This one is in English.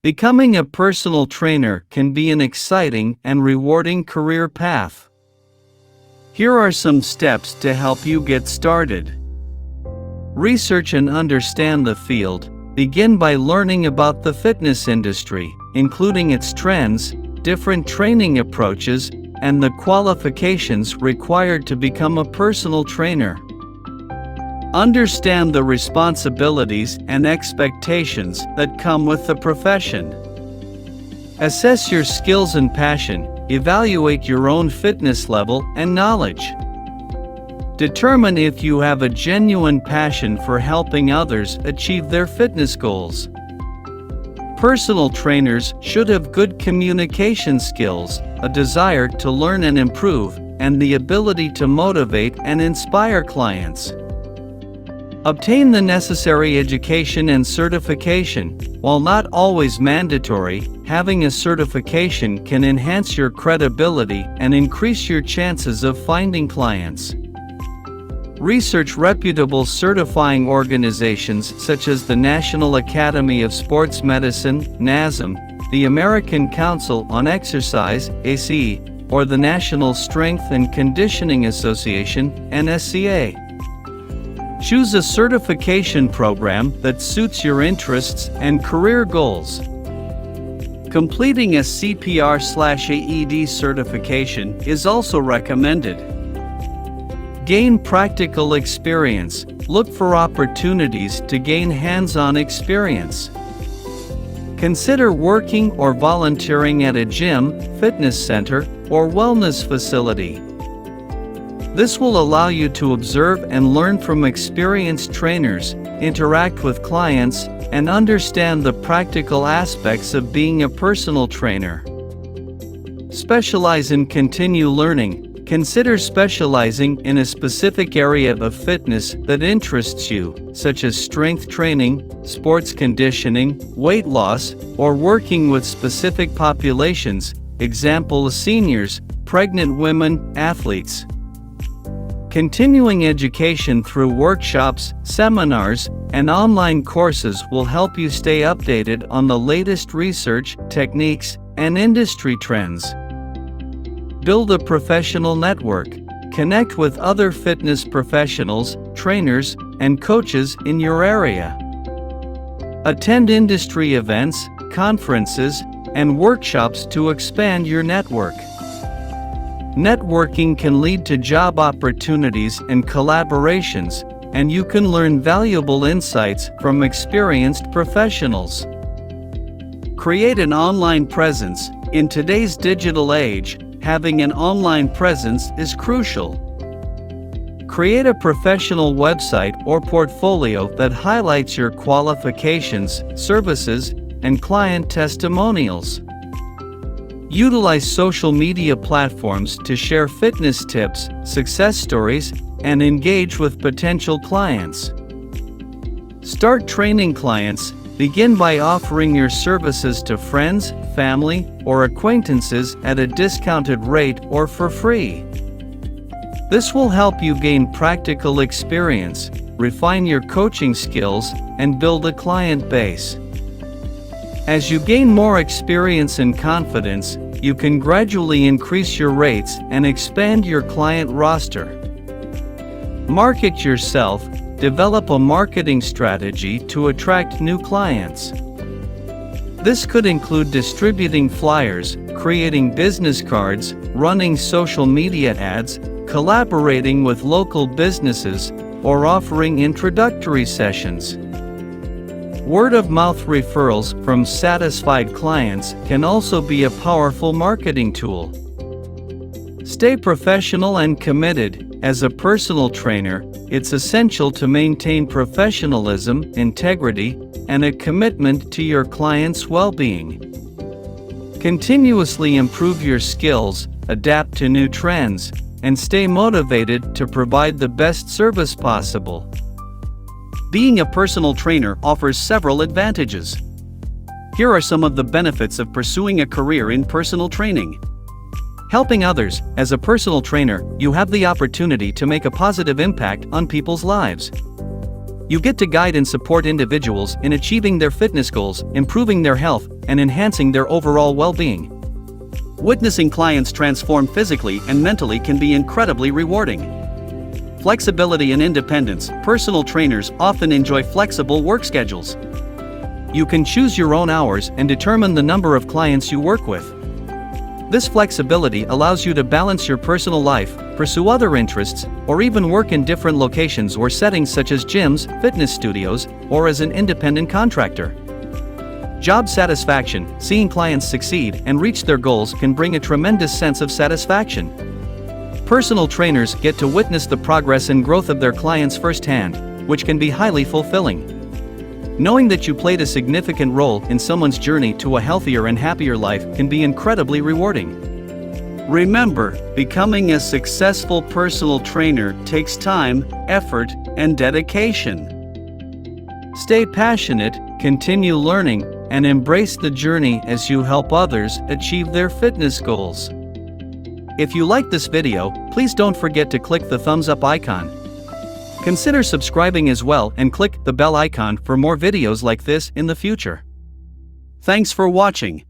Becoming a personal trainer can be an exciting and rewarding career path. Here are some steps to help you get started. Research and understand the field. Begin by learning about the fitness industry, including its trends, different training approaches, and the qualifications required to become a personal trainer. Understand the responsibilities and expectations that come with the profession. Assess your skills and passion. Evaluate your own fitness level and knowledge. Determine if you have a genuine passion for helping others achieve their fitness goals. Personal trainers should have good communication skills, a desire to learn and improve, and the ability to motivate and inspire clients. Obtain the necessary education and certification. While not always mandatory, having a certification can enhance your credibility and increase your chances of finding clients. Research reputable certifying organizations such as the National Academy of Sports Medicine, NASM, the American Council on Exercise, ACE, or the National Strength and Conditioning Association, NSCA. Choose a certification program that suits your interests and career goals. Completing a CPR/AED certification is also recommended. Gain practical experience. Look for opportunities to gain hands-on experience. Consider working or volunteering at a gym, fitness center, or wellness facility. This will allow you to observe and learn from experienced trainers, interact with clients, and understand the practical aspects of being a personal trainer. Specialize and continue learning. Consider specializing in a specific area of fitness that interests you, such as strength training, sports conditioning, weight loss, or working with specific populations, example seniors, pregnant women, athletes. Continuing education through workshops, seminars, and online courses will help you stay updated on the latest research, techniques, and industry trends. Build a professional network. Connect with other fitness professionals, trainers, and coaches in your area. Attend industry events, conferences, and workshops to expand your network. Networking can lead to job opportunities and collaborations, and you can learn valuable insights from experienced professionals. Create an online presence. In today's digital age, having an online presence is crucial. Create a professional website or portfolio that highlights your qualifications, services, and client testimonials. Utilize social media platforms to share fitness tips, success stories, and engage with potential clients. Start training clients. Begin by offering your services to friends, family, or acquaintances at a discounted rate or for free. This will help you gain practical experience, refine your coaching skills, and build a client base. As you gain more experience and confidence, you can gradually increase your rates and expand your client roster. Market yourself. Develop a marketing strategy to attract new clients. This could include distributing flyers, creating business cards, running social media ads, collaborating with local businesses, or offering introductory sessions. Word-of-mouth referrals from satisfied clients can also be a powerful marketing tool. Stay professional and committed. As a personal trainer, it's essential to maintain professionalism, integrity, and a commitment to your clients' well-being. Continuously improve your skills, adapt to new trends, and stay motivated to provide the best service possible. Being a personal trainer offers several advantages. Here are some of the benefits of pursuing a career in personal training. Helping others. As a personal trainer, you have the opportunity to make a positive impact on people's lives. You get to guide and support individuals in achieving their fitness goals, improving their health, and enhancing their overall well-being. Witnessing clients transform physically and mentally can be incredibly rewarding. Flexibility and independence. Personal trainers often enjoy flexible work schedules. You can choose your own hours and determine the number of clients you work with. This flexibility allows you to balance your personal life, pursue other interests, or even work in different locations or settings such as gyms, fitness studios, or as an independent contractor. Job satisfaction. Seeing clients succeed and reach their goals can bring a tremendous sense of satisfaction. Personal trainers get to witness the progress and growth of their clients firsthand, which can be highly fulfilling. Knowing that you played a significant role in someone's journey to a healthier and happier life can be incredibly rewarding. Remember, becoming a successful personal trainer takes time, effort, and dedication. Stay passionate, continue learning, and embrace the journey as you help others achieve their fitness goals. If you like this video, please don't forget to click the thumbs up icon. Consider subscribing as well and click the bell icon for more videos like this in the future. Thanks for watching.